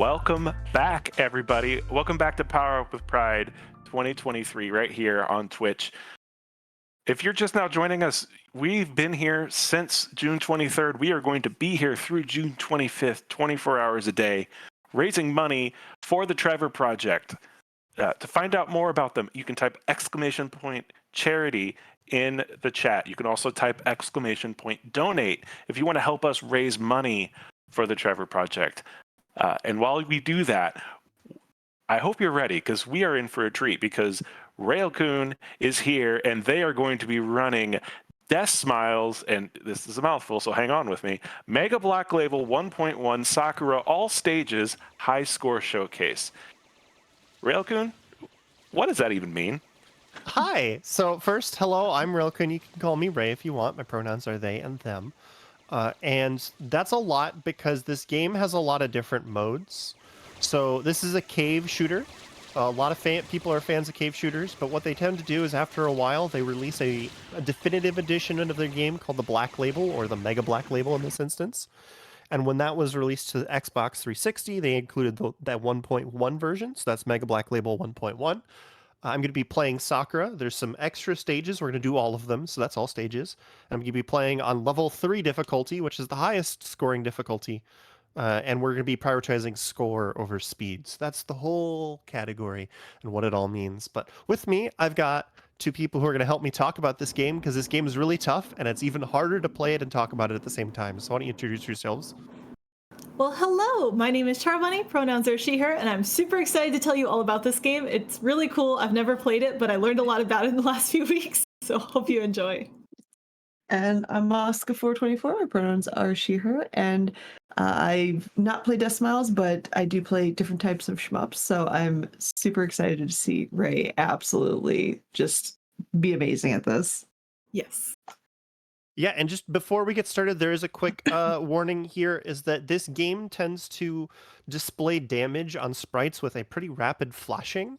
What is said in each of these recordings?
Welcome back, everybody. Welcome back to Power Up with Pride 2023 right here on Twitch. If you're just now joining us, we've been here since June 23rd. We are going to be here through June 25th, 24 hours a day, raising money for the Trevor Project. To find out more about them, you can type !charity in the chat. You can also type !donate if you want to help us raise money for the Trevor Project. And while we do that, I hope you're ready, because we are in for a treat, because raelcun is here and they are going to be running Deathsmiles, and this is a mouthful, so hang on with me, Mega Black Label 1.1 Sakura All Stages High Score Showcase. raelcun, what does that even mean? Hi. So first, hello, I'm raelcun. You can call me Ray if you want. My pronouns are they and them. And that's a lot because this game has a lot of different modes. So this is a cave shooter. A lot of people are fans of cave shooters, but what they tend to do is after a while, they release a definitive edition of their game called the Black Label, or the Mega Black Label in this instance. And when that was released to Xbox 360, they included that 1.1 version, so that's Mega Black Label 1.1. I'm going to be playing Sakura. There's some extra stages. We're going to do all of them, so that's all stages. And I'm going to be playing on level 3 difficulty, which is the highest scoring difficulty. And we're going to be prioritizing score over speed. So that's the whole category and what it all means. But with me, I've got two people who are going to help me talk about this game, because this game is really tough, and it's even harder to play it and talk about it at the same time. So why don't you introduce yourselves? Well, hello, my name is Charbunny, pronouns are she, her, and I'm super excited to tell you all about this game. It's really cool. I've never played it, but I learned a lot about it in the last few weeks, so hope you enjoy. And I'm Oscar424, my pronouns are she, her, and I've not played Deathsmiles, but I do play different types of shmups, so I'm super excited to see Ray absolutely just be amazing at this. Yes. Yeah, and just before we get started, there is a quick warning here, is that this game tends to display damage on sprites with a pretty rapid flashing.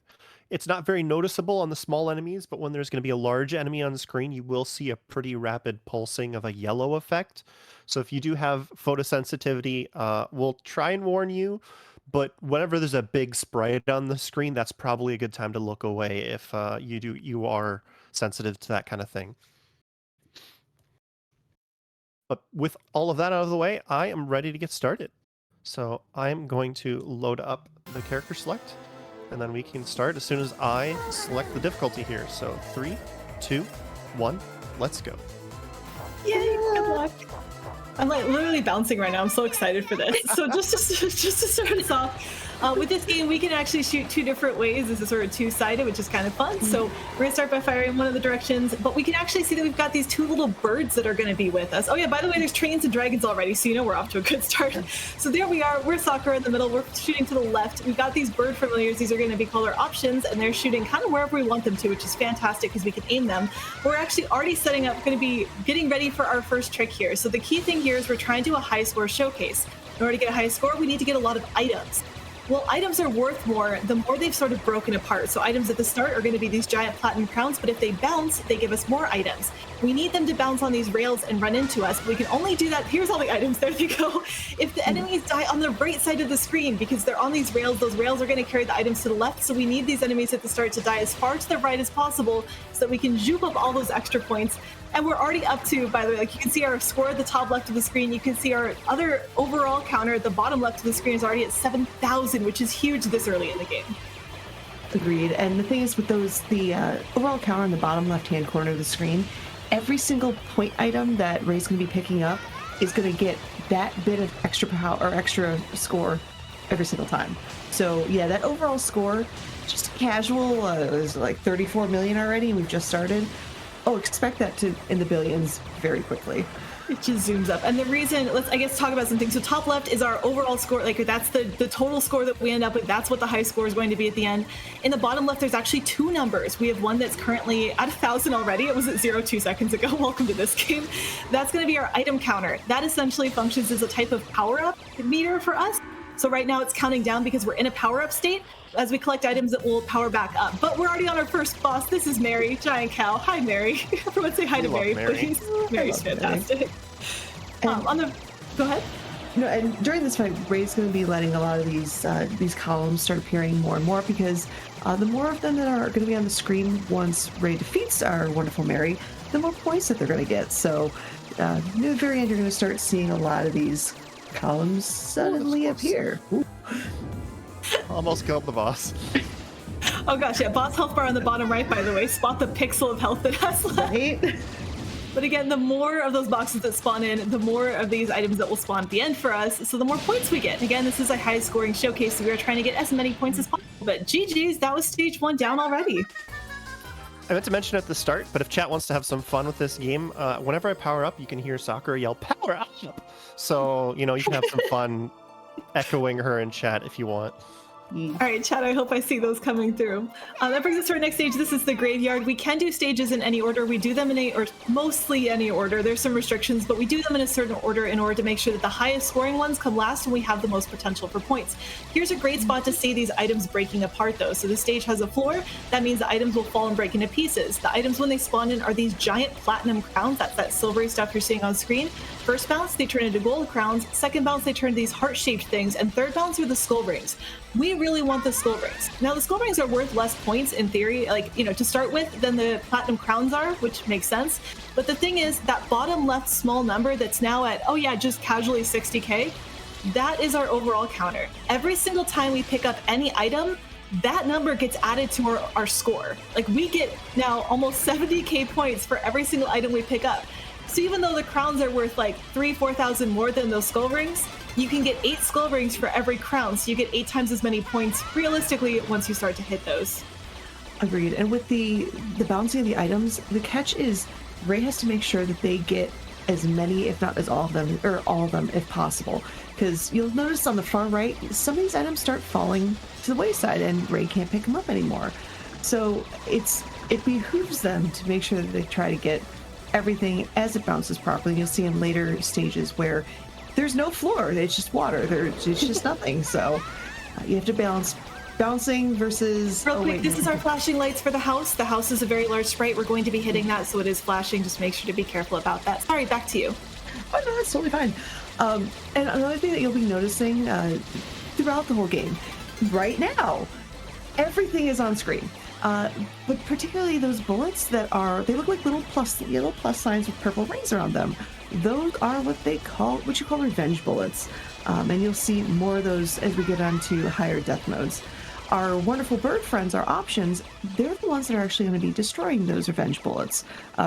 It's not very noticeable on the small enemies, but when there's going to be a large enemy on the screen, you will see a pretty rapid pulsing of a yellow effect. So if you do have photosensitivity, we'll try and warn you, but whenever there's a big sprite on the screen, that's probably a good time to look away if you are sensitive to that kind of thing. But with all of that out of the way, I am ready to get started. So I'm going to load up the character select, and then we can start as soon as I select the difficulty here. So 3, 2, 1, let's go. Yay, good luck. I'm like literally bouncing right now. I'm so excited for this. So just to start us off, with this game, we can actually shoot two different ways. This is sort of two-sided, which is kind of fun. So we're going to start by firing one of the directions, but we can actually see that we've got these two little birds that are going to be with us. Oh yeah, by the way, there's trains and dragons already, so you know we're off to a good start. So there we are. We're Sakura in the middle. We're shooting to the left. We've got these bird familiars. These are going to be color options, and they're shooting kind of wherever we want them to, which is fantastic because we can aim them. We're actually already setting up, going to be getting ready for our first trick here. So the key thing here is we're trying to do a high score showcase. In order to get a high score, we need to get a lot of items. Well, items are worth more the more they've sort of broken apart. So items at the start are going to be these giant platinum crowns, but if they bounce, they give us more items. We need them to bounce on these rails and run into us, but we can only do that. Here's all the items. There they go. If the enemies die on the right side of the screen, because they're on these rails, those rails are going to carry the items to the left. So we need these enemies at the start to die as far to the right as possible so that we can juke up all those extra points. And we're already up to, by the way, like you can see our score at the top left of the screen. You can see our other overall counter at the bottom left of the screen is already at 7,000, which is huge this early in the game. Agreed. And the thing is with those, the overall counter in the bottom left-hand corner of the screen, every single point item that Ray's going to be picking up is going to get that bit of extra power or extra score every single time. So yeah, that overall score, just casual, is like 34 million already, and we've just started. Oh, expect that to in the billions very quickly. It just zooms up. And the reason, let's, I guess, talk about something. So top left is our overall score. Like that's the total score that we end up with. That's what the high score is going to be at the end. In the bottom left, there's actually two numbers. We have one that's currently at 1,000 already. It was at 0 2 seconds ago. Welcome to this game. That's going to be our item counter. That essentially functions as a type of power-up meter for us. So right now it's counting down because we're in a power-up state. As we collect items, it will power back up. But we're already on our first boss. This is Mary, giant cow. Hi, Mary. Everyone say hi to Mary, please. Mary's fantastic. Mary. Go ahead. No, and during this fight, Ray's going to be letting a lot of these columns start appearing more and more because the more of them that are going to be on the screen once Ray defeats our wonderful Mary, the more points that they're going to get. So near the very end, you're going to start seeing a lot of these columns suddenly appear. Ooh. Almost killed the boss. Oh gosh, yeah, boss health bar on the bottom right, by the way. Spot the pixel of health that has left. Right? But again, the more of those boxes that spawn in, the more of these items that will spawn at the end for us, so the more points we get. Again, this is a high-scoring showcase, so we are trying to get as many points as possible. But GG's, that was stage 1 down already. I meant to mention at the start, but if chat wants to have some fun with this game, whenever I power up, you can hear Sakura yell, "Power up!" So, you can have some fun echoing her in chat if you want. All right, chat, I hope I see those coming through. That brings us to our next stage. This is the graveyard. We can do stages in any order. We do them or mostly any order. There's some restrictions, but we do them in a certain order in order to make sure that the highest scoring ones come last and we have the most potential for points. Here's a great spot to see these items breaking apart, though. So the stage has a floor. That means the items will fall and break into pieces. The items, when they spawn in, are these giant platinum crowns. That's that silvery stuff you're seeing on screen. First bounce, they turn into gold crowns. Second bounce, they turn into these heart-shaped things. And third bounce are the skull rings. We really want the skull rings. Now, the skull rings are worth less points in theory, to start with than the platinum crowns are, which makes sense. But the thing is, that bottom left small number that's now at, just casually 60k, that is our overall counter. Every single time we pick up any item, that number gets added to our score. Like, we get now almost 70k points for every single item we pick up. So even though the crowns are worth like 3,000-4,000 more than those skull rings, you can get 8 skull rings for every crown, so you get 8 times as many points realistically once you start to hit those. Agreed. And with the bouncing of the items, the catch is Ray has to make sure that they get as many, if not as all of them if possible. Because you'll notice on the far right, some of these items start falling to the wayside and Ray can't pick them up anymore. So it behooves them to make sure that they try to get everything as it bounces properly. You'll see in later stages where there's no floor, it's just water, it's just nothing. So you have to balance bouncing versus... Real quick, this is our flashing lights for the house. The house is a very large sprite. We're going to be hitting that, so it is flashing. Just make sure to be careful about that. Sorry, back to you. Oh, no, that's totally fine. And another thing that you'll be noticing throughout the whole game, right now, everything is on screen. But particularly those bullets they look like little yellow plus signs with purple rings around them. Those are what you call revenge bullets. And you'll see more of those as we get on to higher death modes. Our wonderful bird friends, our options, they're the ones that are actually going to be destroying those revenge bullets.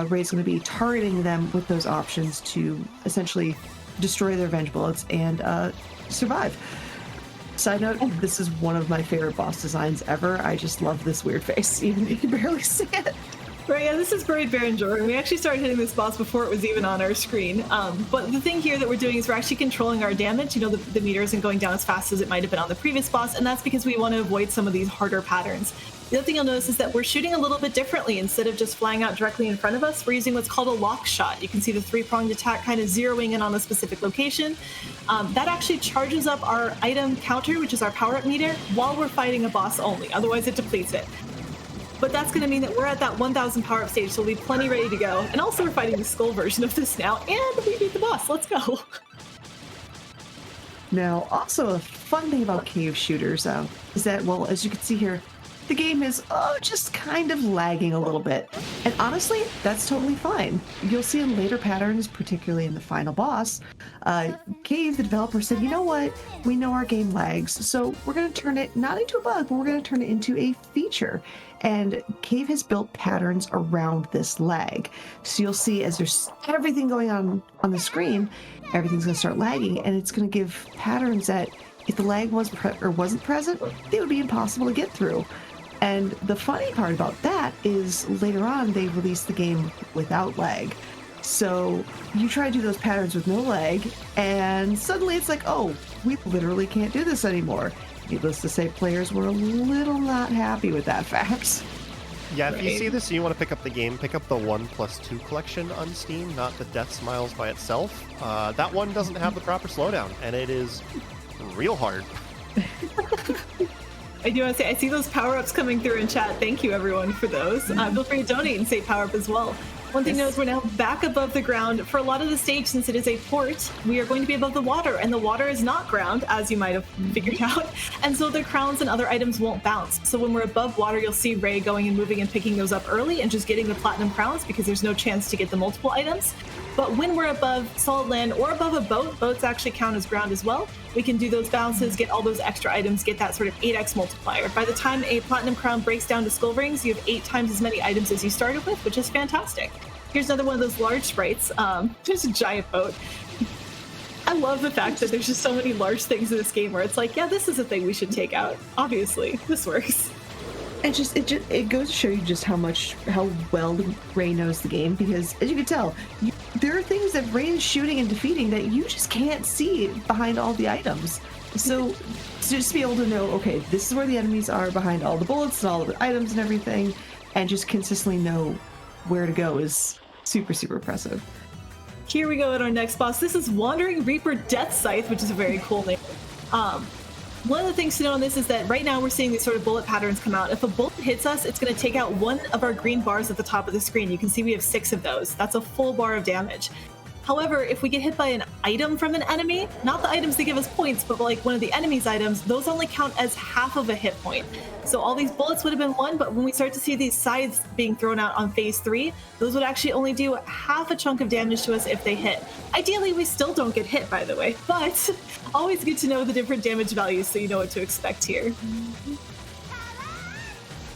Ray's going to be targeting them with those options to essentially destroy their revenge bullets and survive. Side note, this is one of my favorite boss designs ever. I just love this weird face, even if you can barely see it. Right, yeah, this is Buried Baron Jordan. We actually started hitting this boss before it was even on our screen. But the thing here that we're doing is we're actually controlling our damage. The meter isn't going down as fast as it might have been on the previous boss, and that's because we want to avoid some of these harder patterns. The other thing you'll notice is that we're shooting a little bit differently. Instead of just flying out directly in front of us, we're using what's called a lock shot. You can see the 3-pronged attack kind of zeroing in on a specific location. That actually charges up our item counter, which is our power-up meter, while we're fighting a boss only. Otherwise, it depletes it. But that's going to mean that we're at that 1,000 power-up stage, so we'll be plenty ready to go. And also, we're fighting the skull version of this now, and we beat the boss. Let's go. Now, also a fun thing about cave shooters is that, well, as you can see here, the game is just kind of lagging a little bit. And honestly, that's totally fine. You'll see in later patterns, particularly in the final boss, Cave, the developer, said, you know what? We know our game lags, so we're going to turn it not into a bug, but we're going to turn it into a feature. And Cave has built patterns around this lag. So you'll see as there's everything going on the screen, everything's going to start lagging, and it's going to give patterns that if the lag wasn't present, they would be impossible to get through. And the funny part about that is later on, they released the game without lag. So you try to do those patterns with no lag, and suddenly it's like, oh, we literally can't do this anymore. Needless to say, players were a little not happy with that fact. Yeah, if you see this and you want to pick up the game, pick up the 1+2 collection on Steam, not the Deathsmiles by itself. That one doesn't have the proper slowdown, and it is real hard. I do want to say, I see those power-ups coming through in chat. Thank you, everyone, for those. Feel free to donate and say power-up as well. One thing to know is we're now back above the ground. For a lot of the stage, since it is a port, we are going to be above the water, and the water is not ground, as you might have figured out. And so the crowns and other items won't bounce. So when we're above water, you'll see Ray going and moving and picking those up early and just getting the platinum crowns because there's no chance to get the multiple items. But when we're above solid land or above a boat, boats actually count as ground as well. We can do those bounces, get all those extra items, get that sort of 8x multiplier. By the time a platinum crown breaks down to skull rings, you have 8 times as many items as you started with, which is fantastic. Here's another one of those large sprites. There's a giant boat. I love the fact that there's just so many large things in this game where it's like, yeah, this is a thing we should take out. Obviously, this works. It goes to show you just how well Ray knows the game, because as you can tell, there are things that Ray is shooting and defeating that you just can't see behind all the items. So to just be able to know, okay, this is where the enemies are behind all the bullets and all of the items and everything, and just consistently know where to go is super, super impressive. Here we go at our next boss. This is Wandering Reaper Death Scythe, which is a very cool name. One of the things to know on this is that right now we're seeing these sort of bullet patterns come out. If a bullet hits us, it's going to take out one of our green bars at the top of the screen. You can see we have 6 of those. That's a full bar of damage. However, if we get hit by an item from an enemy, not the items that give us points, but like one of the enemy's items, those only count as half of a hit point. So all these bullets would have been 1, but when we start to see these scythes being thrown out on phase 3, those would actually only do half a chunk of damage to us if they hit. Ideally, we still don't get hit, by the way, but always good to know the different damage values so you know what to expect here.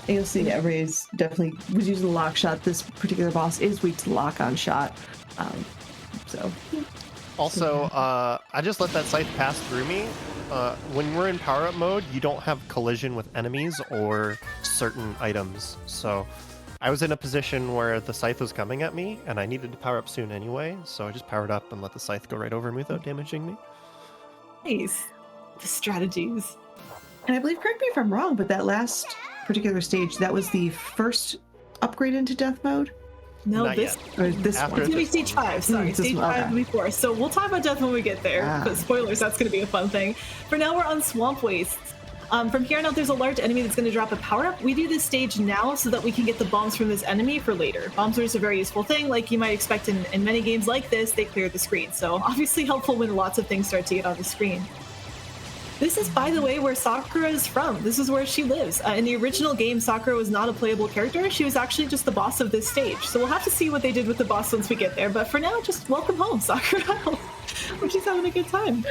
And you'll see that Ray's definitely was using the lock shot. This particular boss is weak to lock on shot. Also, I just let that scythe pass through me. When we're in power-up mode, you don't have collision with enemies or certain items. So I was in a position where the scythe was coming at me, and I needed to power up soon anyway, so I just powered up and let the scythe go right over me without damaging me. Nice. The strategies. And I believe, correct me if I'm wrong, but that last particular stage, that was the first upgrade into death mode? No, Not this yet. Or this After one? it's gonna be stage 5. Sorry, This stage one, 5 okay. before. So we'll talk about death when we get there. Ah. But spoilers, that's gonna be a fun thing. For now, we're on Swamp Wastes. From here on out, there's a large enemy that's going to drop a power-up. We do this stage now so that we can get the bombs from this enemy for later. Bombs are just a very useful thing. Like you might expect in many games like this, they clear the screen. So obviously helpful when lots of things start to get on the screen. This is, by the way, where Sakura is from. This is where she lives. In the original game, Sakura was not a playable character. She was actually just the boss of this stage. So we'll have to see what they did with the boss once we get there. But for now, just welcome home, Sakura. Hope she's having a good time.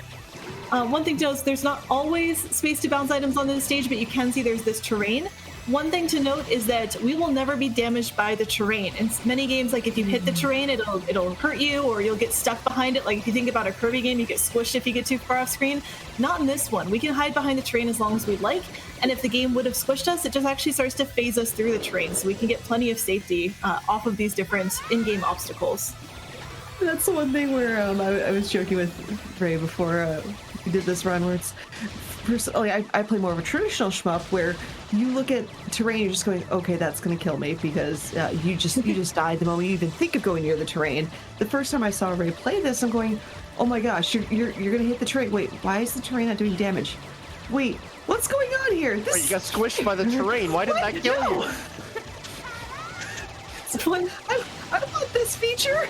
One thing to note is there's not always space to bounce items on this stage, but you can see there's this terrain. One thing to note is that we will never be damaged by the terrain. In many games, like if you hit the terrain, it'll hurt you, or you'll get stuck behind it. Like if you think about a Kirby game, you get squished if you get too far off screen. Not in this one. We can hide behind the terrain as long as we'd like, and if the game would have squished us, it just actually starts to phase us through the terrain, so we can get plenty of safety off of these different in-game obstacles. That's the one thing where I was joking with Ray before we did this run, where it's personally I play more of a traditional shmup where you look at terrain, you're just going, okay, that's going to kill me because you just died the moment you even think of going near the terrain. The first time I saw Ray play this, I'm going, oh my gosh, you're going to hit the terrain. Wait, why is the terrain not doing damage? Wait, what's going on here? Wait, you got squished by the terrain. Why didn't that kill you? I want this feature.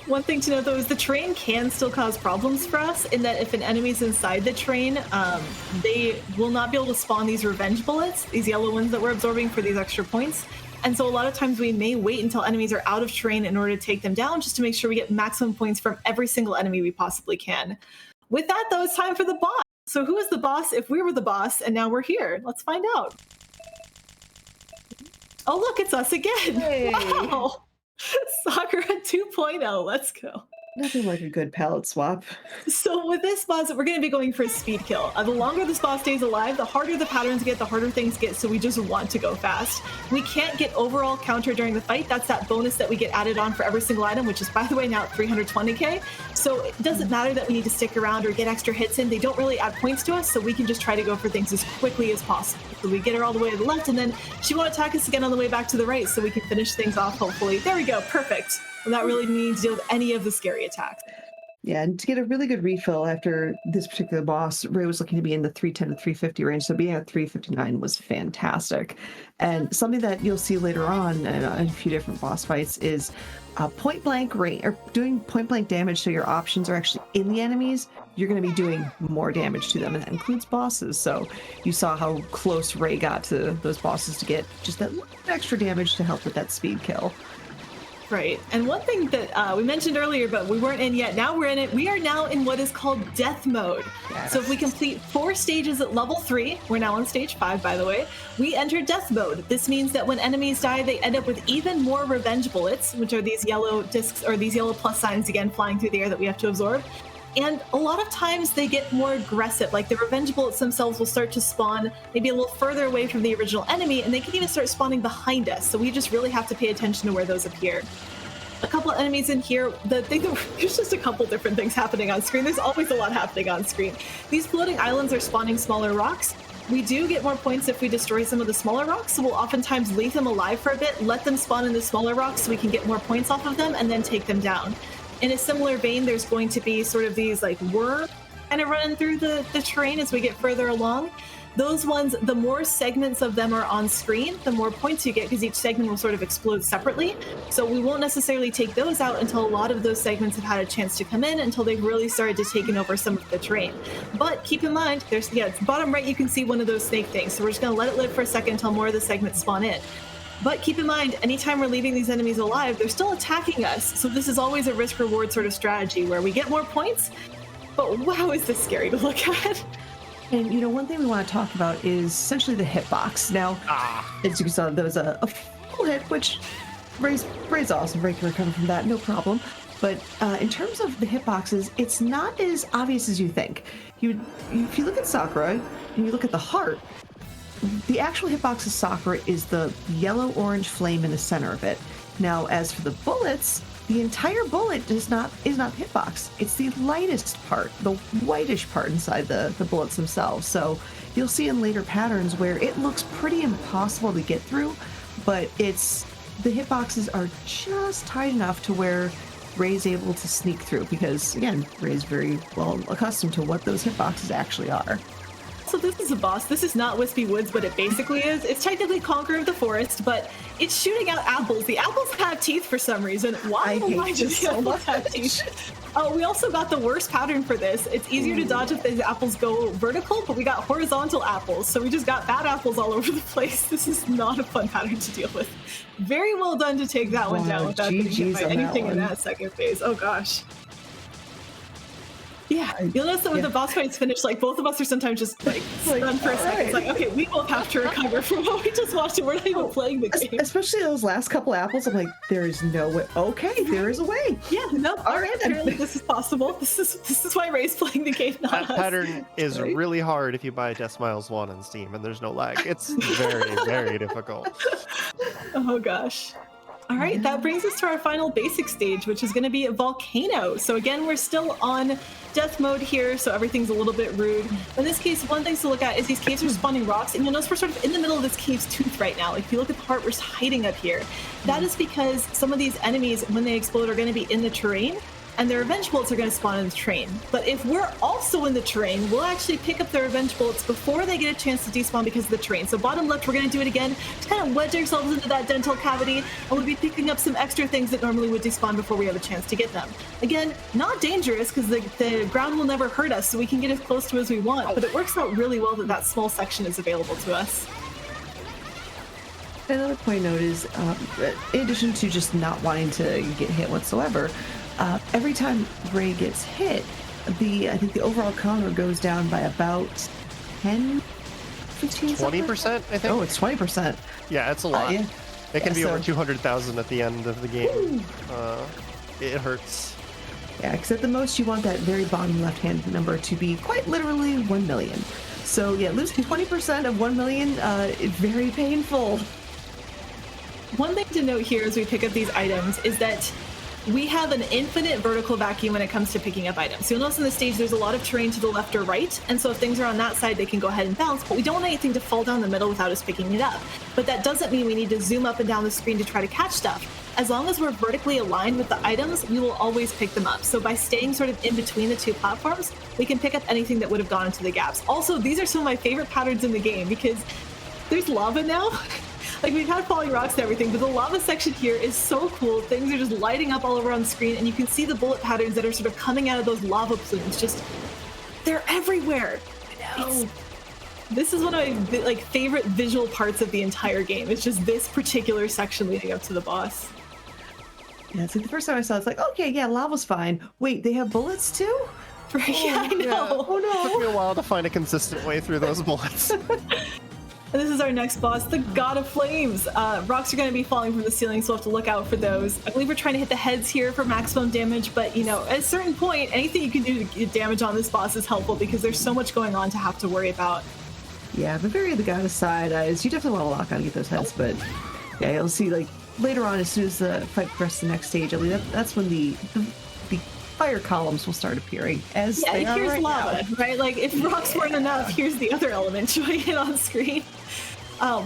One thing to note though is the terrain can still cause problems for us in that if an enemy's inside the terrain, they will not be able to spawn these revenge bullets, these yellow ones that we're absorbing for these extra points. And so a lot of times we may wait until enemies are out of terrain in order to take them down, just to make sure we get maximum points from every single enemy we possibly can. With that though, it's time for the boss. So who is the boss if we were the boss and now we're here? Let's find out. Oh look, it's us again. Hey. Wow. Sakura 2.0, let's go. Nothing like a good palette swap. So with this boss, we're going to be going for a speed kill. The longer this boss stays alive, the harder the patterns get, the harder things get, so we just want to go fast. We can't get overall counter during the fight. That's that bonus that we get added on for every single item, which is, by the way, now at 320k. So it doesn't matter that we need to stick around or get extra hits in. They don't really add points to us, so we can just try to go for things as quickly as possible. So we get her all the way to the left, and then she won't attack us again on the way back to the right, so we can finish things off, hopefully. There we go, perfect. Without really needing to deal with any of the scary attacks. Yeah, and to get a really good refill after this particular boss, Ray was looking to be in the 310 to 350 range. So being at 359 was fantastic. And something that you'll see later on in a few different boss fights is point blank range, or doing point blank damage. So your options are actually in the enemies. You're going to be doing more damage to them, and that includes bosses. So you saw how close Ray got to those bosses to get just that little extra damage to help with that speed kill. Right. And one thing that we mentioned earlier, but we weren't in yet, now we're in it. We are now in what is called death mode. Yes. So if we complete 4 stages at level 3, we're now on stage 5, by the way, we enter death mode. This means that when enemies die, they end up with even more revenge bullets, which are these yellow discs, or these yellow plus signs, again, flying through the air that we have to absorb. And a lot of times they get more aggressive. Like the revenge bullets themselves will start to spawn maybe a little further away from the original enemy, and they can even start spawning behind us. So we just really have to pay attention to where those appear. A couple of enemies in here, there's just a couple different things happening on screen. There's always a lot happening on screen. These floating islands are spawning smaller rocks. We do get more points if we destroy some of the smaller rocks, so we'll oftentimes leave them alive for a bit, let them spawn in the smaller rocks so we can get more points off of them, and then take them down. In a similar vein, there's going to be sort of these like worms kind of running through the terrain as we get further along. Those ones, the more segments of them are on screen, the more points you get, because each segment will sort of explode separately. So we won't necessarily take those out until a lot of those segments have had a chance to come in, until they've really started to take over some of the terrain. But keep in mind, there's, bottom right, you can see one of those snake things. So we're just going to let it live for a second until more of the segments spawn in. But keep in mind, anytime we're leaving these enemies alive, they're still attacking us. So this is always a risk-reward sort of strategy where we get more points, but wow, is this scary to look at. And, you know, one thing we want to talk about is essentially the hitbox. Now, as you saw, there was a full hit, which Ray's awesome. Ray can recover from that, no problem. But in terms of the hitboxes, it's not as obvious as you think. If you look at Sakura and you look at the heart, the actual hitbox of Sakura is the yellow-orange flame in the center of it. Now, as for the bullets, the entire bullet is not the hitbox. It's the lightest part, the whitish part inside the bullets themselves. So you'll see in later patterns where it looks pretty impossible to get through, but the hitboxes are just tight enough to where Ray's able to sneak through, because, again, Ray's very well accustomed to what those hitboxes actually are. So this is a boss. This is not Wispy Woods, but it basically is. It's technically Conqueror of the Forest, but it's shooting out apples. The apples have teeth for some reason. Why do the apples have teeth? We also got the worst pattern for this. It's easier to dodge if the apples go vertical, but we got horizontal apples. So we just got bad apples all over the place. This is not a fun pattern to deal with. Very well done to take that one down without getting hit by anything in that second phase. Oh gosh. Yeah, you'll notice that when the boss fights finish, like both of us are sometimes just like stunned for a second. It's like, okay, we both have to recover from what we just watched, and we're not even playing the game. Especially those last couple apples, I'm like, there is no way. Okay, there is a way. Yeah, no, all right, apparently this is possible. This is why Ray's playing the game, not us. That pattern is really hard if you buy Deathsmiles 1 on Steam and there's no lag. It's very, very difficult. Oh gosh. All right, that brings us to our final basic stage, which is going to be a volcano. So again, we're still on death mode here, so everything's a little bit rude. In this case, one thing to look at is these caves are spawning rocks, and you'll notice we're sort of in the middle of this cave's tooth right now. Like if you look at the part, we're hiding up here. That is because some of these enemies, when they explode, are going to be in the terrain, and their revenge bullets are going to spawn in the terrain. But if we're also in the terrain, we'll actually pick up their revenge bullets before they get a chance to despawn because of the terrain. So bottom left, we're going to do it again to kind of wedge ourselves into that dental cavity, and we'll be picking up some extra things that normally would despawn before we have a chance to get them. Again, not dangerous because the ground will never hurt us, so we can get as close to as we want, but it works out really well that that small section is available to us. Another point note is, in addition to just not wanting to get hit whatsoever, every time Ray gets hit, I think the overall counter goes down by about 10, 15, 20%, I think. Oh, it's 20%. Yeah, it's a lot. Yeah. It can be over 200,000 at the end of the game. It hurts. Yeah, because at the most you want that very bottom left-hand number to be quite literally 1 million. So yeah, losing 20% of 1 million is very painful. One thing to note here as we pick up these items is that we have an infinite vertical vacuum when it comes to picking up items. So you'll notice in the stage there's a lot of terrain to the left or right, and so if things are on that side, they can go ahead and bounce, but we don't want anything to fall down the middle without us picking it up. But that doesn't mean we need to zoom up and down the screen to try to catch stuff. As long as we're vertically aligned with the items, we will always pick them up. So by staying sort of in between the two platforms, we can pick up anything that would have gone into the gaps. Also, these are some of my favorite patterns in the game because there's lava now. Like, we've had falling rocks and everything, but the lava section here is so cool. Things are just lighting up all over on the screen, and you can see the bullet patterns that are sort of coming out of those lava plumes. Just, they're everywhere. This is one of my like favorite visual parts of the entire game. It's just this particular section leading up to the boss. Yeah, it's like the first time I saw it, it's like, okay, yeah, lava's fine. Wait, they have bullets too? Right? Yeah, I know. Yeah. Oh no. It took me a while to find a consistent way through those bullets. And this is our next boss, the God of Flames. Rocks are going to be falling from the ceiling, so we'll have to look out for those. I believe we're trying to hit the heads here for maximum damage, but, you know, at a certain point, anything you can do to get damage on this boss is helpful because there's so much going on to have to worry about. Yeah, but very the goddess side is you definitely want to lock on and get those heads, but yeah, you'll see like later on as soon as the fight progresses to the next stage, I believe that's when the fire columns will start appearing as yeah, they are here's right lava, now. right? Like, if rocks weren't enough, here's the other element showing it on screen.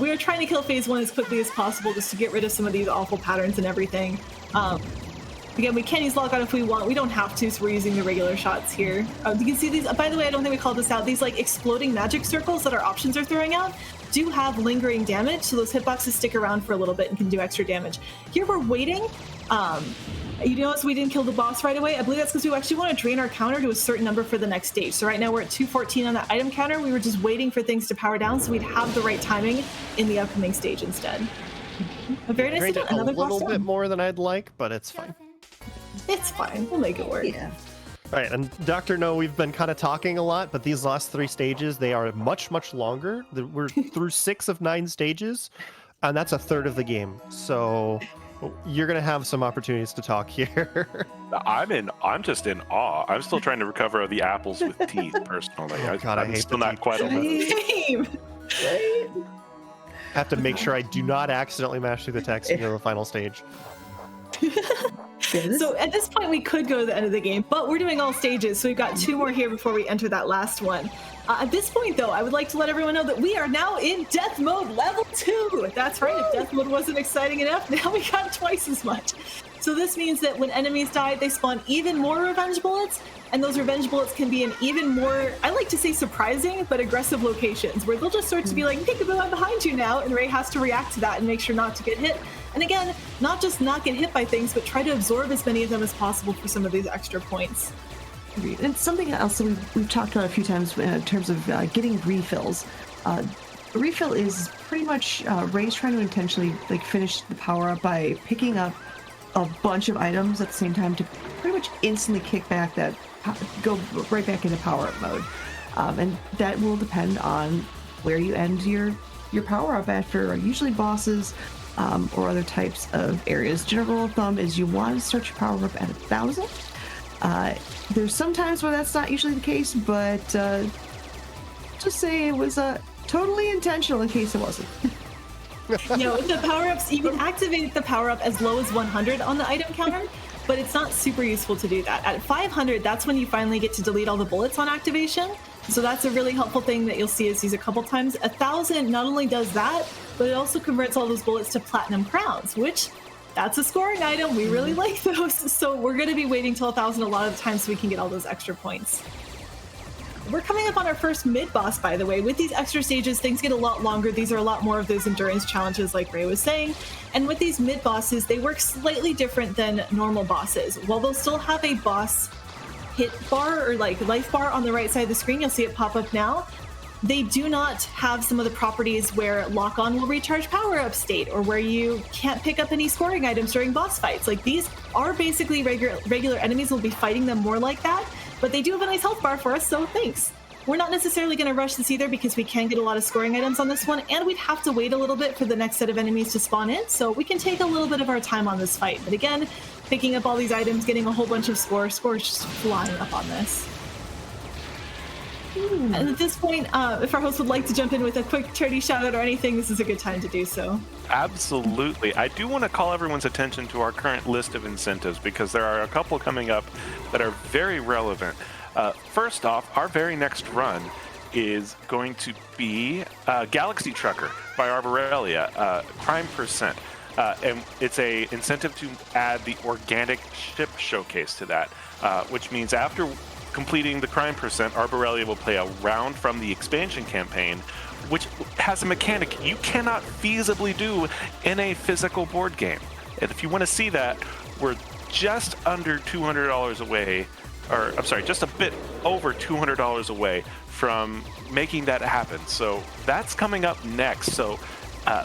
We are trying to kill phase 1 as quickly as possible just to get rid of some of these awful patterns and everything. Again, we can use lock on if we want. We don't have to, so we're using the regular shots here. You can see these, by the way, I don't think we called this out, these like exploding magic circles that our options are throwing out do have lingering damage, so those hitboxes stick around for a little bit and can do extra damage. Here we're waiting. You notice we didn't kill the boss right away. I believe that's because we actually want to drain our counter to a certain number for the next stage. So right now we're at 214 on that item counter. We were just waiting for things to power down so we'd have the right timing in the upcoming stage instead. A very nice Drained it another a little boss bit down. more than I'd like, but it's fine. It's fine. We'll make it work. Yeah. All right, and Dr. No, we've been kind of talking a lot, but these last 3 stages, they are much, much longer. We're through 6 of 9 stages, and that's a third of the game. So you're going to have some opportunities to talk here. I'm just in awe. I'm still trying to recover the apples with teeth, personally. Oh, God, I I'm hate still the not teeth. quite over that. Same. Right? I have to make sure I do not accidentally mash through the text into the final stage. So at this point, we could go to the end of the game, but we're doing all stages, so we've got 2 more here before we enter that last one. At this point, though, I would like to let everyone know that we are now in Death Mode Level 2. That's right, if Death Mode wasn't exciting enough, now we got twice as much. So this means that when enemies die, they spawn even more revenge bullets, and those revenge bullets can be in even more, I like to say surprising, but aggressive locations, where they'll just start to be like, peekaboo, I'm behind you now, and Ray has to react to that and make sure not to get hit. And again, not just not get hit by things, but try to absorb as many of them as possible for some of these extra points. And something else that we've talked about a few times in terms of getting refills. A refill is pretty much Ray's trying to intentionally like finish the power up by picking up a bunch of items at the same time to pretty much instantly kick back that go right back into power up mode, and that will depend on where you end your power up at for usually bosses or other types of areas. General rule of thumb is you want to start your power up at 1,000. There's some times where that's not usually the case, but just say it was totally intentional in case it wasn't. You know, with the power-ups, you can activate the power-up as low as 100 on the item counter, but it's not super useful to do that. At 500, that's when you finally get to delete all the bullets on activation. So that's a really helpful thing that you'll see us use a couple times. 1,000 not only does that, but it also converts all those bullets to platinum crowns, which that's a scoring item. We really like those. So we're going to be waiting till 1,000 a lot of the time so we can get all those extra points. We're coming up on our first mid-boss, by the way. With these extra stages, things get a lot longer. These are a lot more of those endurance challenges like Ray was saying. And with these mid-bosses, they work slightly different than normal bosses. While they'll still have a boss hit bar or like life bar on the right side of the screen, you'll see it pop up now. They do not have some of the properties where lock-on will recharge power-up state or where you can't pick up any scoring items during boss fights. Like, these are basically regular enemies. We'll be fighting them more like that. But they do have a nice health bar for us, so thanks. We're not necessarily going to rush this either because we can get a lot of scoring items on this one, and we'd have to wait a little bit for the next set of enemies to spawn in, so we can take a little bit of our time on this fight. But again, picking up all these items, getting a whole bunch of scores just flying up on this. And at this point, if our host would like to jump in with a quick charity shout out or anything, this is a good time to do so. Absolutely. I do want to call everyone's attention to our current list of incentives because there are a couple coming up that are very relevant. First off, our very next run is going to be Galaxy Trucker by Arborelia, Crime Percent. And it's a incentive to add the organic ship showcase to that, which means after completing the Crime Percent, Arborelia will play a round from the expansion campaign, which has a mechanic you cannot feasibly do in a physical board game. And if you want to see that, we're just under $200 away, or I'm sorry, just a bit over $200 away from making that happen. So that's coming up next. So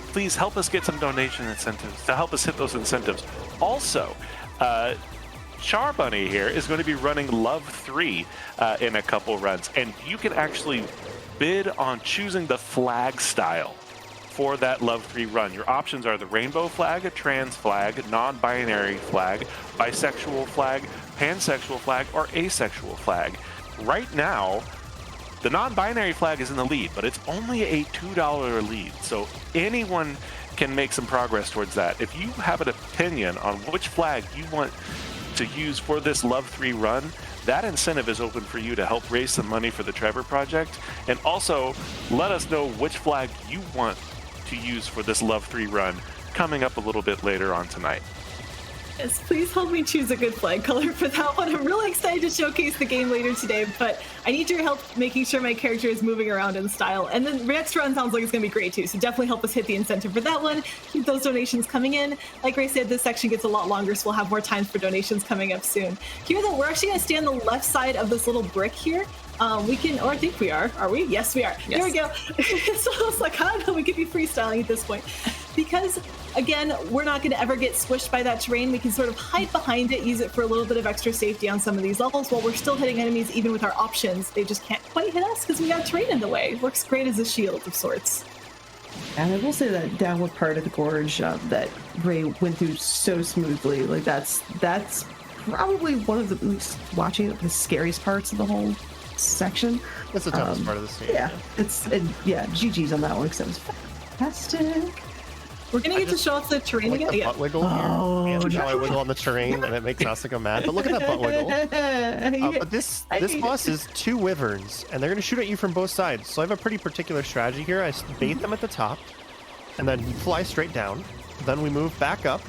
please help us get some donation incentives to help us hit those incentives. Also, Char Bunny here is going to be running Love 3 in a couple runs, and you can actually bid on choosing the flag style for that Love 3 run. Your options are the rainbow flag, a trans flag, non-binary flag, bisexual flag, pansexual flag, or asexual flag. Right now, the non-binary flag is in the lead, but it's only a $2 lead, so anyone can make some progress towards that. If you have an opinion on which flag you want to use for this Love 3 run, that incentive is open for you to help raise some money for the Trevor Project. And also, let us know which flag you want to use for this Love 3 run coming up a little bit later on tonight. Yes, please help me choose a good flag color for that one. I'm really excited to showcase the game later today, but I need your help making sure my character is moving around in style. And then the next run sounds like it's going to be great too, so definitely help us hit the incentive for that one. Keep those donations coming in. Like Ray said, this section gets a lot longer, so we'll have more time for donations coming up soon. Here though, we're actually going to stay on the left side of this little brick here. We can, or I think we are we? Yes, we are. Yes. There we go. So I was like, I don't know, we could be freestyling at this point. Because, again, we're not going to ever get squished by that terrain. We can sort of hide behind it, use it for a little bit of extra safety on some of these levels while we're still hitting enemies even with our options. They just can't quite hit us because we got terrain in the way. It works great as a shield of sorts. And I will say that downward part of the gorge that Ray went through so smoothly, like that's probably one of the, at least watching it, the scariest parts of the whole section. That's the toughest part of the stage. Yeah, GG's on that one because that was fantastic. We're going to get to show off the terrain Like again. the Yeah. butt wiggle here. Oh, How I wiggle on the terrain and it makes Nasa mad. But look at that butt wiggle. But this boss is 2 wyverns, and they're going to shoot at you from both sides. So I have a pretty particular strategy here. I bait them at the top, and then fly straight down. Then we move back up,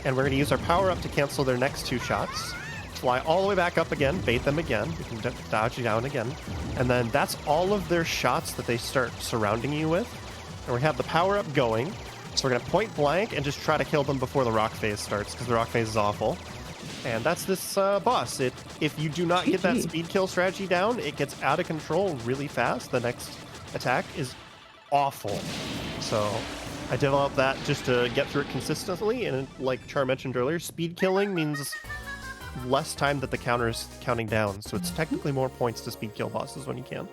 and we're going to use our power up to cancel their next 2 shots. Fly all the way back up again, bait them again. We can dodge down again. And then that's all of their shots that they start surrounding you with. And we have the power up going. So we're going to point blank and just try to kill them before the rock phase starts, because the rock phase is awful. And that's this boss. If you do not get that speed kill strategy down, it gets out of control really fast. The next attack is awful. So I developed that just to get through it consistently. And like Char mentioned earlier, speed killing means less time that the counter is counting down. So it's technically more points to speed kill bosses when you can.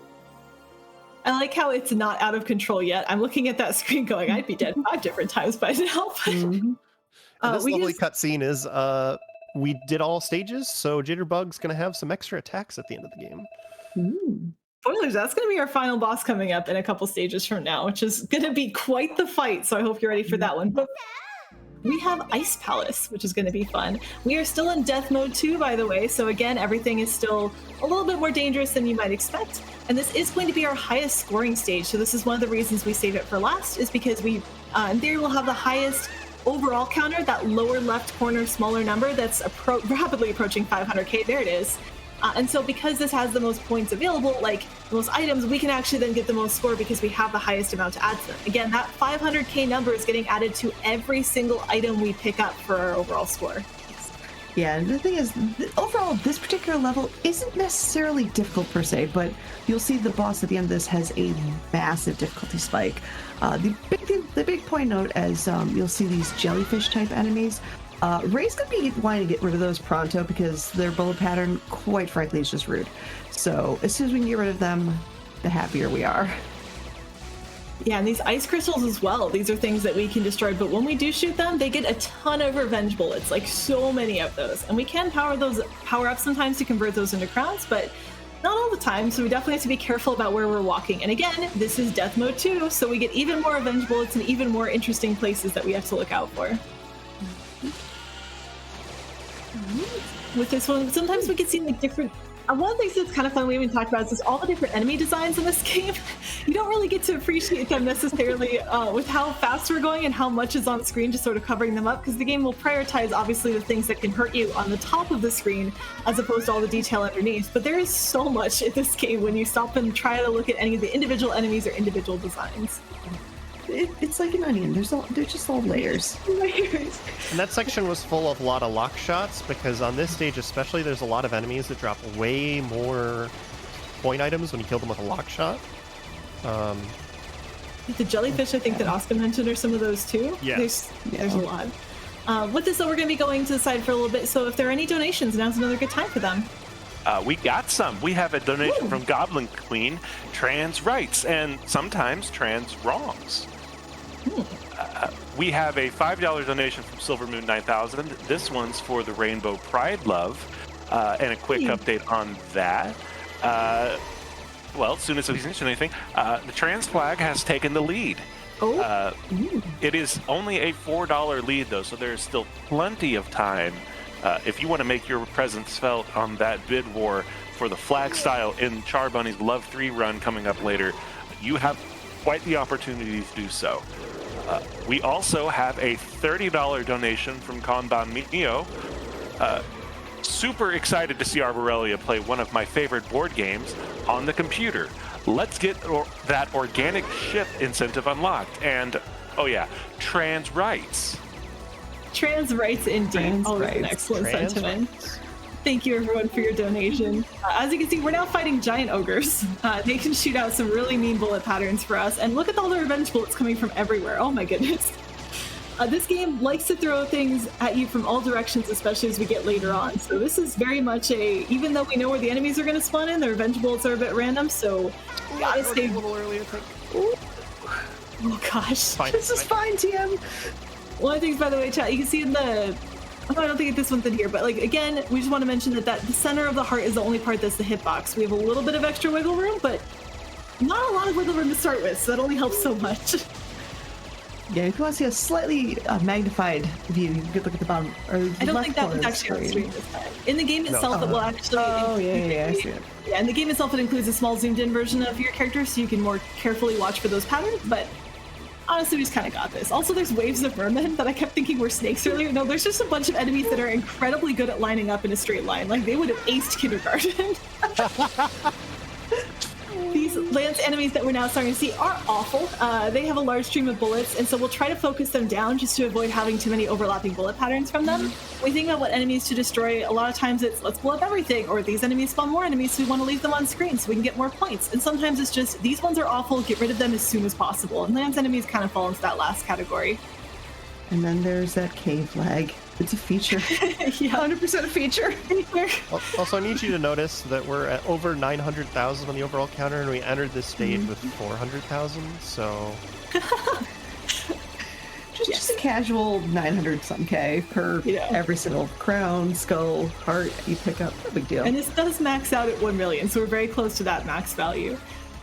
I like how it's not out of control yet. I'm looking at that screen going, I'd be dead 5 different times by now. And this lovely cutscene is we did all stages, so Jitterbug's going to have some extra attacks at the end of the game. Spoilers, that's going to be our final boss coming up in a couple stages from now, which is going to be quite the fight, so I hope you're ready for that one. But we have Ice Palace, which is going to be fun. We are still in death mode 2, by the way, so again, everything is still a little bit more dangerous than you might expect. And this is going to be our highest scoring stage, so this is one of the reasons we save it for last, is because we, in theory, will have the highest overall counter, that lower left corner smaller number that's rapidly approaching 500k. There it is. And so because this has the most points available, like the most items, we can actually then get the most score because we have the highest amount to add to them. Again, that 500k number is getting added to every single item we pick up for our overall score. Yeah, and the thing is, overall, this particular level isn't necessarily difficult per se, but you'll see the boss at the end of this has a massive difficulty spike. The big point note, as you'll see these jellyfish-type enemies, Ray's going to be wanting to get rid of those pronto because their bullet pattern, quite frankly, is just rude. So as soon as we can get rid of them, the happier we are. Yeah, and these ice crystals as well. These are things that we can destroy, but when we do shoot them, they get a ton of revenge bullets, like so many of those. And we can power up sometimes to convert those into crowns, but Not all the time, so we definitely have to be careful about where we're walking. And again, this is death mode 2, so we get even more revenge bullets and even more interesting places that we have to look out for. With this one, sometimes we can see like different. One of the things that's kind of fun we haven't talked about is just all the different enemy designs in this game. You don't really get to appreciate them necessarily with how fast we're going and how much is on screen, just sort of covering them up, because the game will prioritize obviously the things that can hurt you on the top of the screen as opposed to all the detail underneath. But there is so much in this game when you stop and try to look at any of the individual enemies or individual designs. It's like an onion. They're just all layers. And that section was full of a lot of lock shots, because on this stage especially, there's a lot of enemies that drop way more point items when you kill them with a lock shot. The jellyfish, I think, that Oscar mentioned are some of those too. Yes. There's a lot. With this, though, we're going to be going to the side for a little bit, so if there are any donations, now's another good time for them. We got some. We have a donation from Goblin Queen, trans rights, and sometimes trans wrongs. We have a $5 donation from Silver Moon 9000. This one's for the Rainbow Pride Love, and a quick update on that. Well, as soon as we mention anything, the trans flag has taken the lead. It is only a $4 lead, though, so there's still plenty of time if you want to make your presence felt on that bid war for the flag style in Charbunny's Love 3 run coming up later. You have quite the opportunity to do so. We also have a $30 donation from Kanban Mio. Super excited to see Arborelia play one of my favorite board games on the computer. Let's get that organic ship incentive unlocked. And, oh yeah, trans rights. Trans rights indeed. Always an excellent sentiment. Thank you, everyone, for your donation. As you can see, we're now fighting giant ogres. They can shoot out some really mean bullet patterns for us. And look at all the revenge bullets coming from everywhere. Oh my goodness. This game likes to throw things at you from all directions, especially as we get later on. So this is very much even though we know where the enemies are going to spawn in, the revenge bullets are a bit random, so gotta stay a little early, I think. Oh gosh. This is fine, TM. One of the things, by the way, chat, you can see in the... Oh, I don't think this one's in here, but like again, we just want to mention that the center of the heart is the only part that's the hitbox. We have a little bit of extra wiggle room, but not a lot of wiggle room to start with, so that only helps so much. Yeah, if you want to see a slightly magnified view, you could look at the bottom. Or the I don't left think that was corner of the actually on screen. stream this time. In the game itself, it will actually... Oh, yeah, I see it. Yeah, in the game itself, it includes a small zoomed-in version of your character, so you can more carefully watch for those patterns, but honestly, we just kind of got this. Also, there's waves of mermen that I kept thinking were snakes earlier. No, there's just a bunch of enemies that are incredibly good at lining up in a straight line. Like, they would have aced kindergarten. These lance enemies that we're now starting to see are awful. They have a large stream of bullets, and so we'll try to focus them down just to avoid having too many overlapping bullet patterns from them. When we think about what enemies to destroy, a lot of times it's let's blow up everything, or these enemies spawn more enemies, so we want to leave them on screen so we can get more points. And sometimes it's just, these ones are awful, get rid of them as soon as possible. And lance enemies kind of fall into that last category. And then there's that cave lag. It's a feature. Yeah. 100% a feature. Also, I need you to notice that we're at over 900,000 on the overall counter, and we entered this stage with 400,000, so... Just a casual 900-some K per every single crown, skull, heart you pick up. No big deal. And this does max out at 1 million, so we're very close to that max value.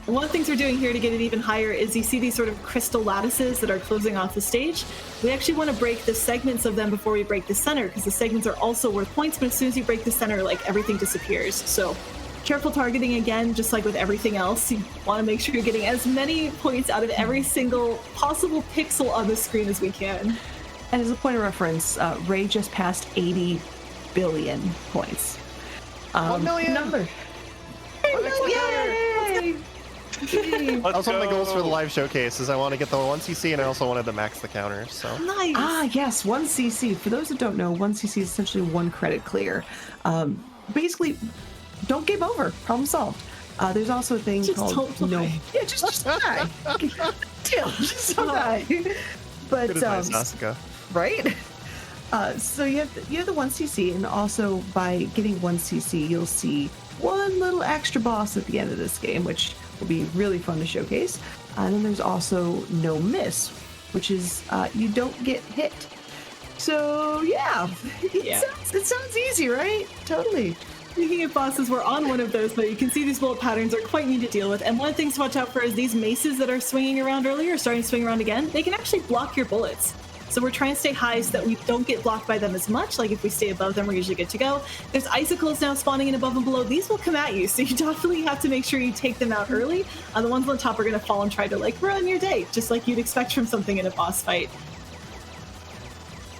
And one of the things we're doing here to get it even higher is you see these sort of crystal lattices that are closing off the stage. We actually want to break the segments of them before we break the center, because the segments are also worth points, but as soon as you break the center, like, everything disappears. So careful targeting again, just like with everything else. You want to make sure you're getting as many points out of every single possible pixel on the screen as we can. And as a point of reference, Ray just passed 80 billion points. 1 million! Number. Yay! Also, one of my goals for the live showcase is I want to get the 1cc, and I also wanted to max the counter, so... Nice! Ah, yes, 1cc. For those that don't know, 1cc is essentially 1 credit clear. Basically, don't game over. Problem solved. There's also a thing Just called... don't play. Yeah, just die. Just die. But, Good advice, Asuka. right? So you have the 1cc, and also by getting 1cc, you'll see one little extra boss at the end of this game, which will be really fun to showcase. And then there's also no miss, which is you don't get hit. So yeah, it sounds easy, right? Totally. Speaking of bosses, we're on one of those, though. You can see these bullet patterns are quite neat to deal with. And one of the things to watch out for is these maces that are swinging around earlier, starting to swing around again. They can actually block your bullets. So we're trying to stay high so that we don't get blocked by them as much. Like if we stay above them, we're usually good to go. There's icicles now spawning in above and below. These will come at you, so you definitely have to make sure you take them out early. The ones on the top are going to fall and try to like ruin your day, just like you'd expect from something in a boss fight.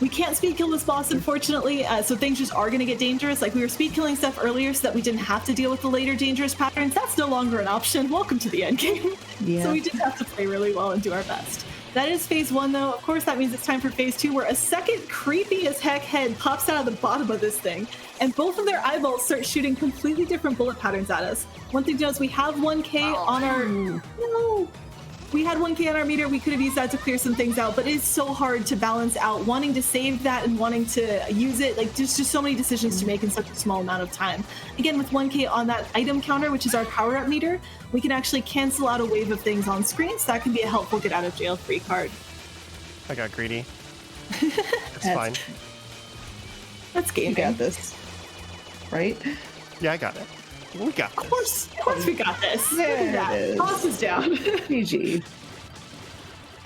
We can't speed kill this boss, unfortunately, so things just are going to get dangerous. Like we were speed killing stuff earlier so that we didn't have to deal with the later dangerous patterns. That's no longer an option. Welcome to the end game. Yeah. So we just have to play really well and do our best. That is phase 1, though. Of course, that means it's time for phase 2, where a second creepy as heck head pops out of the bottom of this thing, and both of their eyeballs start shooting completely different bullet patterns at us. One thing to note is we have 1K on our... No! We had 1K on our meter. We could have used that to clear some things out, but it is so hard to balance out wanting to save that and wanting to use it. Like, there's just so many decisions to make in such a small amount of time. Again, with 1K on that item counter, which is our power-up meter, we can actually cancel out a wave of things on screen, so that can be a helpful get-out-of-jail-free card. I got greedy. It's fine. That's gaming. You got this. Right? Yeah, I got it. We got this. Of course we got this. Look There at that. it is. Toss is down. GG.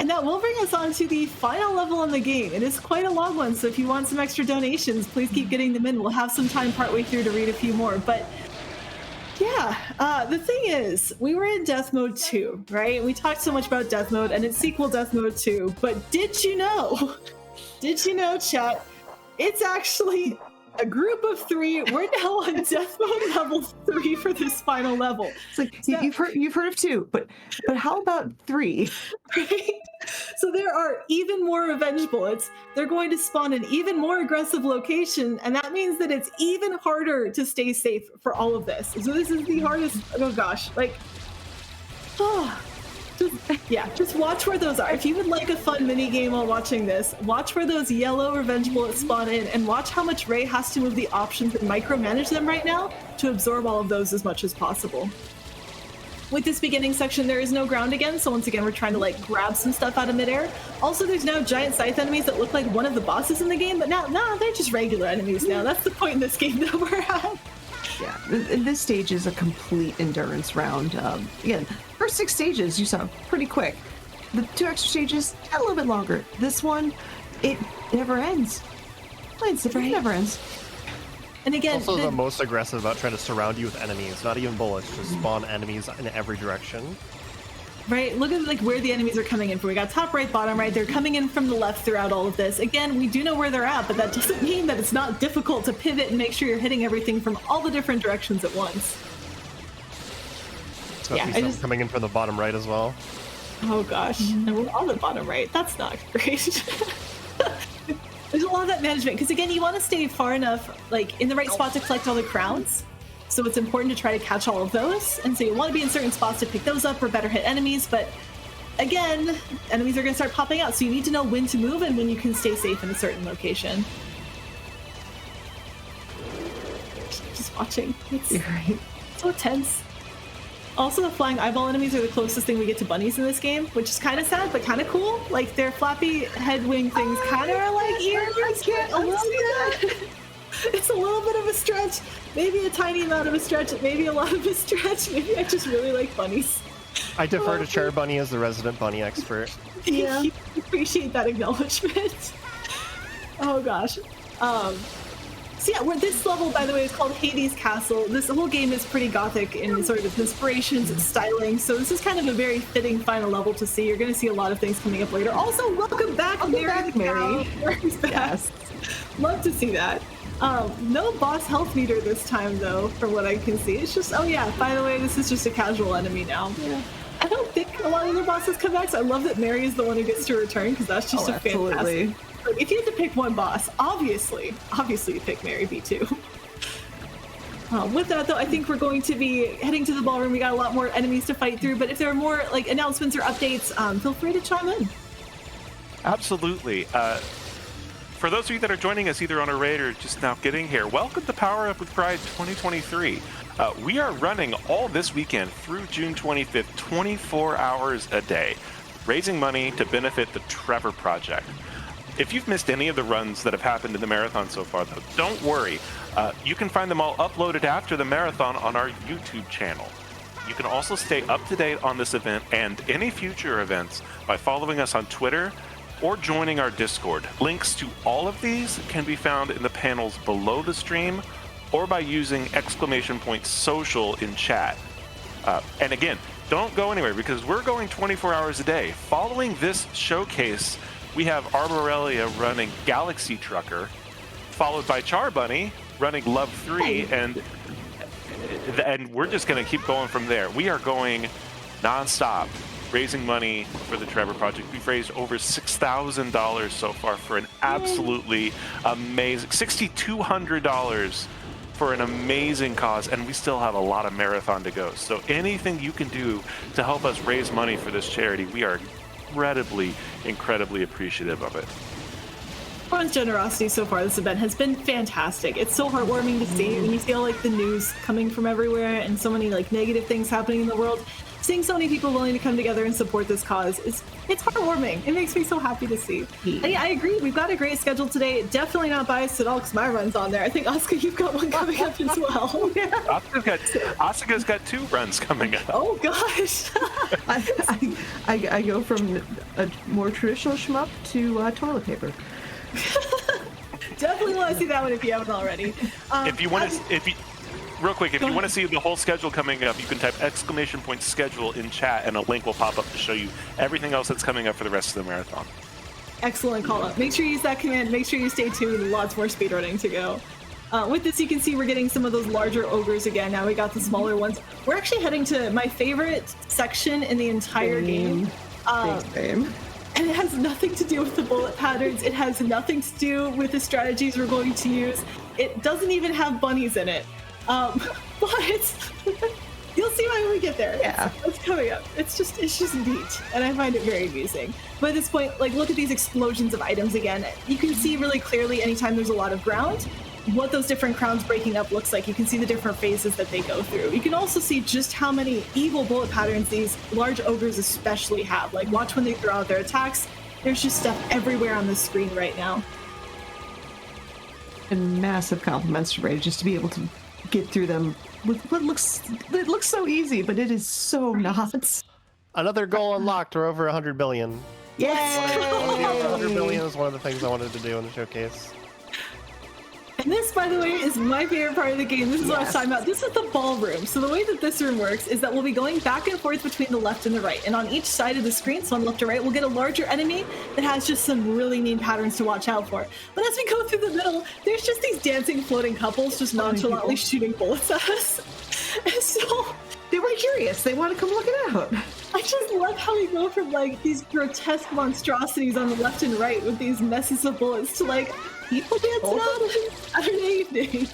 And that will bring us on to the final level in the game. It is quite a long one, so if you want some extra donations, please keep getting them in. We'll have some time partway through to read a few more. But yeah, the thing is, we were in Death Mode 2, right? We talked so much about Death Mode and its sequel, Death Mode 2. But did you know, chat, it's actually a group of 3. We're now on Death Mode level 3 for this final level. It's like you've heard of 2, but how about 3? Right? So there are even more revenge bullets. They're going to spawn an even more aggressive location, and that means that it's even harder to stay safe for all of this. So this is the hardest. Oh gosh, like, just watch where those are. If you would like a fun mini game while watching this, watch where those yellow revenge bullets spawn in, and watch how much Ray has to move the options and micromanage them right now to absorb all of those as much as possible. With this beginning section, there is no ground again, so once again, we're trying to like grab some stuff out of midair. Also, there's now giant scythe enemies that look like one of the bosses in the game, but now they're just regular enemies now. That's the point in this game that we're at. Yeah, this stage is a complete endurance round. Again, first 6 stages you saw pretty quick. The 2 extra stages, a little bit longer. This one, it never ends. It never ends. And again, Also the most aggressive about trying to surround you with enemies, not even bullets, just spawn enemies in every direction. right, look at like where the enemies are coming in from. We got top right, bottom right. They're coming in from the left throughout all of this. Again, we do know where they're at, but that doesn't mean that it's not difficult to pivot and make sure you're hitting everything from all the different directions at once. So yeah, some coming in from the bottom right as well. Oh gosh, and we're on the bottom right. That's not great. There's a lot of that management, because again, you want to stay far enough, like in the right spot to collect all the crowns. So it's important to try to catch all of those. And so you want to be in certain spots to pick those up or better hit enemies. But again, enemies are going to start popping out. So you need to know when to move and when you can stay safe in a certain location. Just watching. It's so tense. Also, the flying eyeball enemies are the closest thing we get to bunnies in this game, which is kind of sad, but kind of cool. Like, their floppy head wing things kind of are like ears. A little bit. It's a little bit of a stretch. Maybe a tiny amount of a stretch. Maybe a lot of a stretch. Maybe I just really like bunnies. I defer to Chair Bunny as the resident bunny expert. Yeah. Appreciate that acknowledgement. Oh, gosh. So yeah, this level, by the way, is called Hades Castle. This whole game is pretty gothic in sort of its inspirations and styling, so this is kind of a very fitting final level to see. You're going to see a lot of things coming up later. Also, welcome back, Mary. Mary's back. Yes. Love to see that. No boss health meter this time, though, from what I can see. It's just, oh yeah, by the way, this is just a casual enemy now. Yeah. I don't think a lot of the bosses come back, so I love that Mary is the one who gets to return, because that's just a fantastic... If you had to pick one boss, obviously you pick Mary B2. With that, though, I think we're going to be heading to the ballroom. We got a lot more enemies to fight through, but if there are more like announcements or updates, feel free to chime in. Absolutely. For those of you that are joining us either on a raid or just now getting here, welcome to Power Up with Pride 2023. We are running all this weekend through June 25th, 24 hours a day, raising money to benefit the Trevor Project. If you've missed any of the runs that have happened in the marathon so far, though, don't worry. You can find them all uploaded after the marathon on our YouTube channel. You can also stay up to date on this event and any future events by following us on Twitter or joining our Discord. Links to all of these can be found in the panels below the stream or by using !social in chat. And again, don't go anywhere because we're going 24 hours a day. Following this showcase, we have Arborelia running Galaxy Trucker, followed by Charbunny running Love 3, and we're just going to keep going from there. We are going nonstop, raising money for the Trevor Project. We've raised over $6,000 so far for an absolutely amazing, $6,200 for an amazing cause, and we still have a lot of marathon to go. So anything you can do to help us raise money for this charity, we are incredibly appreciative of it. Everyone's generosity so far this event has been fantastic. It's so heartwarming to see when you see all like the news coming from everywhere and so many like negative things happening in the world. Seeing so many people willing to come together and support this cause it's heartwarming. It makes me so happy to see. And yeah, I agree. We've got a great schedule today. Definitely not biased at all because my run's on there. I think Asuka, you've got one coming up as well. Yeah. Asuka's got 2 runs coming up. Oh gosh. I go from a more traditional shmup to toilet paper. Definitely want to see that one if you haven't already. If you want to see the whole schedule coming up, you can type !schedule in chat and a link will pop up to show you everything else that's coming up for the rest of the marathon. Excellent call up. Make sure you use that command. Make sure you stay tuned. Lots more speedrunning to go. With this, you can see we're getting some of those larger ogres again. Now we got the smaller ones. We're actually heading to my favorite section in the entire game. And it has nothing to do with the bullet patterns. It has nothing to do with the strategies we're going to use. It doesn't even have bunnies in it. But you'll see why when we get there. Yeah. It's coming up. It's just neat, and I find it very amusing. But at this point, like, look at these explosions of items again. You can see really clearly anytime there's a lot of ground, what those different crowns breaking up looks like. You can see the different phases that they go through. You can also see just how many evil bullet patterns these large ogres especially have. Like, watch when they throw out their attacks. There's just stuff everywhere on the screen right now. And massive compliments to Ray just to be able to get through them with what looks so easy, but it is so not. Another goal unlocked. We're over 100 billion. Yes! Over 100 billion is one of the things I wanted to do in the showcase. And this, by the way, is my favorite part of the game. This is what I was talking about. This is the ballroom. So the way that this room works is that we'll be going back and forth between the left and the right. And on each side of the screen, so on left or right, we'll get a larger enemy that has just some really neat patterns to watch out for. But as we go through the middle, there's just these dancing, floating couples just nonchalantly shooting bullets at us. And so They were curious. They want to come look it out. I just love how we go from like these grotesque monstrosities on the left and right with these messes of bullets to like people dancing out an evening.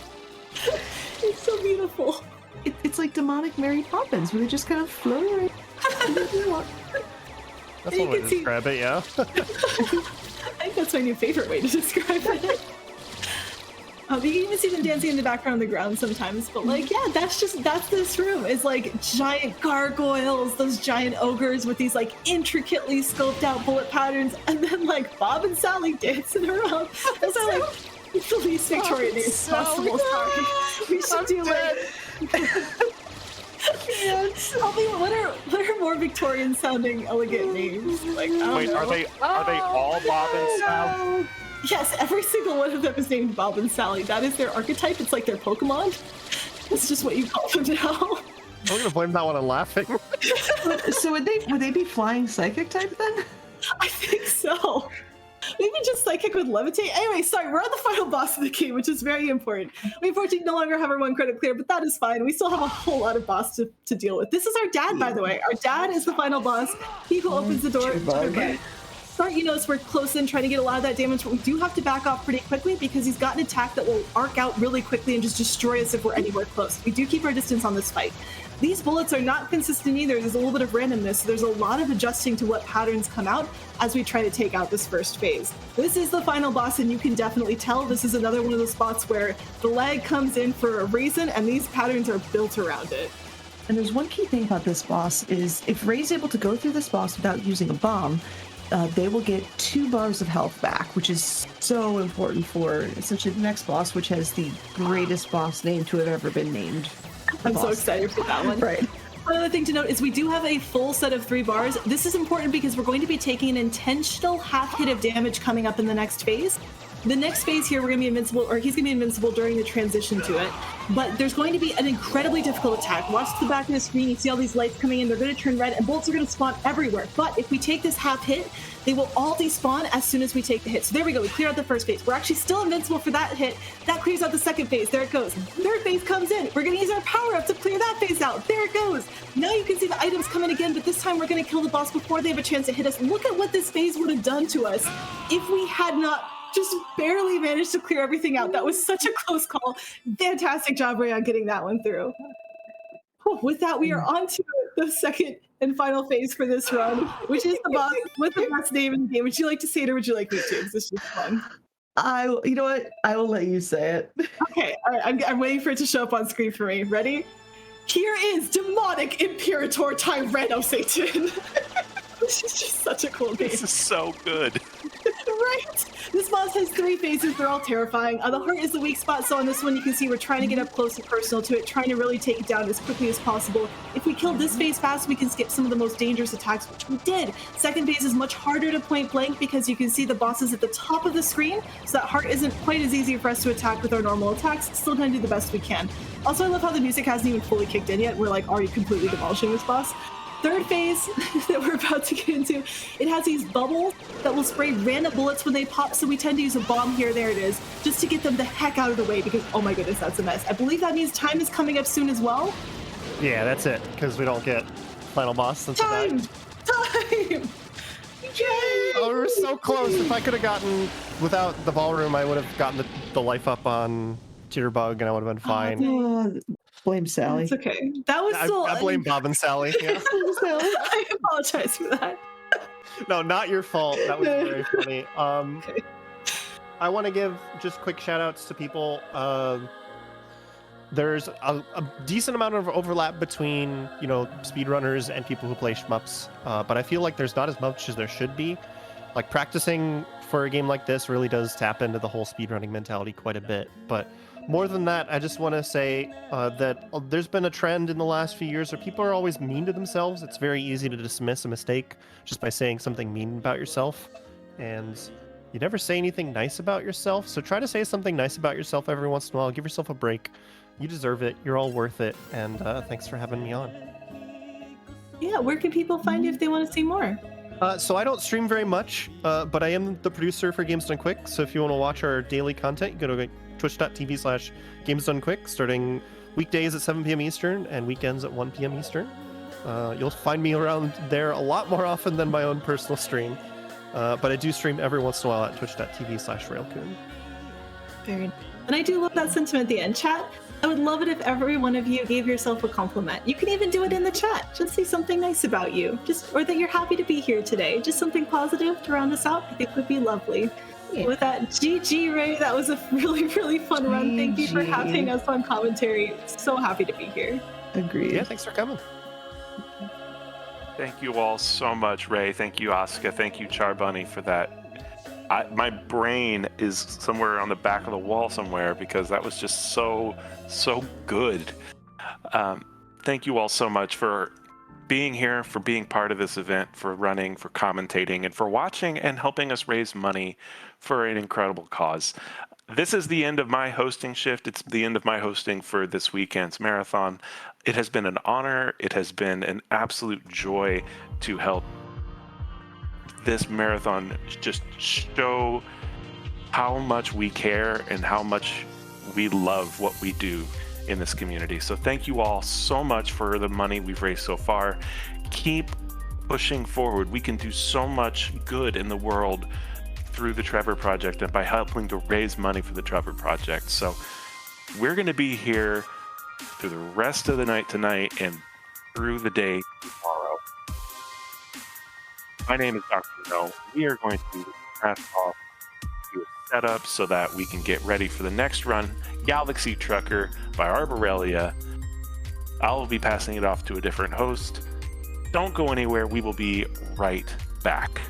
It's so beautiful. It's like demonic Mary Poppins, where they just kind of float around. That's one way to describe it, yeah. I think that's my new favorite way to describe it. You can even see them dancing in the background on the ground sometimes, but like, yeah, that's this room. It's like giant gargoyles, those giant ogres with these like intricately scoped out bullet patterns, and then like Bob and Sally dancing around. Those are like the least Victorian names possible. Sorry. We should do like. Tell me what are more Victorian sounding elegant names? Like, I don't Wait, know. are they all Bob and Sal? Yes, every single one of them is named Bob and Sally. That is their archetype. It's like their Pokemon. That's just what you call them now. We're gonna blame that one on laughing. So would they be flying psychic type then? I think so. Maybe just psychic with levitate. Anyway, sorry, we're on the final boss of the game, which is very important. We unfortunately no longer have our one credit clear, but that is fine. We still have a whole lot of boss to deal with. This is our dad, by the way. Our dad is the final boss. He who opens the door. Okay. Start, we're close in, trying to get a lot of that damage, but we do have to back off pretty quickly because he's got an attack that will arc out really quickly and just destroy us if we're anywhere close. We do keep our distance on this fight. These bullets are not consistent either. There's a little bit of randomness, so there's a lot of adjusting to what patterns come out as we try to take out this first phase. This is the final boss, and you can definitely tell this is another one of those spots where the lag comes in for a reason, and these patterns are built around it. And there's one key thing about this boss is if Ray's able to go through this boss without using a bomb, they will get 2 bars of health back, which is so important for essentially the next boss, which has the greatest boss name to have ever been named. I'm so excited for that one. Right. One other thing to note is we do have a full set of 3 bars. This is important because we're going to be taking an intentional half hit of damage coming up in the next phase. The next phase here, we're going to be invincible, or he's going to be invincible during the transition to it. But there's going to be an incredibly difficult attack. Watch the back of the screen. You see all these lights coming in. They're going to turn red, and bolts are going to spawn everywhere. But if we take this half hit, they will all despawn as soon as we take the hit. So there we go. We clear out the first phase. We're actually still invincible for that hit. That clears out the second phase. There it goes. Third phase comes in. We're going to use our power up to clear that phase out. There it goes. Now you can see the items come in again, but this time we're going to kill the boss before they have a chance to hit us. Look at what this phase would have done to us if we had not just barely managed to clear everything out. That was such a close call. Fantastic job, Ray, on getting that one through. With that, we are on to the second and final phase for this run, which is the boss with the best name in the game. Would you like to say it, or would you like me to? Because this is fun. You know what? I will let you say it. Okay, all right. I'm waiting for it to show up on screen for me. Ready? Here is Demonic Imperator Tyranno Satan. This is just such a cool name. This is so good. Right? This boss has 3 phases. They're all terrifying. The heart is the weak spot, so on this one you can see we're trying to get up close and personal to it, trying to really take it down as quickly as possible. If we kill this phase fast, we can skip some of the most dangerous attacks, which we did. Second phase is much harder to point blank because you can see the bosses at the top of the screen, so that heart isn't quite as easy for us to attack with our normal attacks. Still trying to do the best we can. Also, I love how the music hasn't even fully kicked in yet. We're like already completely demolishing this boss. Third phase that we're about to get into, it has these bubbles that will spray random bullets when they pop, so we tend to use a bomb here, there it is, just to get them the heck out of the way because, oh my goodness, that's a mess. I believe that means time is coming up soon as well. Yeah, that's it, because we don't get final boss until Time! that. Time! Yay! Oh, we were so close. If I could have gotten, without the ballroom, I would have gotten the life up on Jitterbug and I would have been fine. Blame Sally. It's okay. That was still... I blame Bob and Sally. Yeah. I apologize for that. No, not your fault. That was very funny. Okay. I want to give just quick shout outs to people. There's a decent amount of overlap between, speedrunners and people who play shmups, but I feel like there's not as much as there should be. Like, practicing for a game like this really does tap into the whole speedrunning mentality quite a bit, but more than that, I just want to say that there's been a trend in the last few years where people are always mean to themselves. It's very easy to dismiss a mistake just by saying something mean about yourself, and you never say anything nice about yourself, so try to say something nice about yourself every once in a while. Give yourself a break. You deserve it. You're all worth it, and thanks for having me on. Yeah, where can people find you if they want to see more? So I don't stream very much, but I am the producer for Games Done Quick, so if you want to watch our daily content, you go to twitch.tv/GamesDoneQuick, starting weekdays at 7 p.m. Eastern and weekends at 1 p.m. Eastern. You'll find me around there a lot more often than my own personal stream, but I do stream every once in a while at twitch.tv/raelcun. Very nice. And I do love that sentiment at the end. Chat, I would love it if every one of you gave yourself a compliment. You can even do it in the chat. Just say something nice about you, or that you're happy to be here today. Just something positive to round us out. I think would be lovely. Yeah. With that, GG, Ray, that was a really, really fun run. Thank you for having us on commentary. So happy to be here. Agreed. Yeah, thanks for coming. Thank you all so much, Ray. Thank you, Asuka. Thank you, Charbunny, for that. My brain is somewhere on the back of the wall somewhere because that was just so good. Thank you all so much for being here, for being part of this event, for running, for commentating, and for watching and helping us raise money for an incredible cause. This is the end of my hosting shift. It's the end of my hosting for this weekend's marathon. It has been an honor. It has been an absolute joy to help this marathon just show how much we care and how much we love what we do in this community. So thank you all so much for the money we've raised so far. Keep pushing forward. We can do so much good in the world through the Trevor Project and by helping to raise money for the Trevor Project. So we're going to be here through the rest of the night tonight and through the day tomorrow. My name is Dr. No. We are going to pass off to a setup so that we can get ready for the next run, Galaxy Trucker by Arborelia. I'll be passing it off to a different host. Don't go anywhere. We will be right back.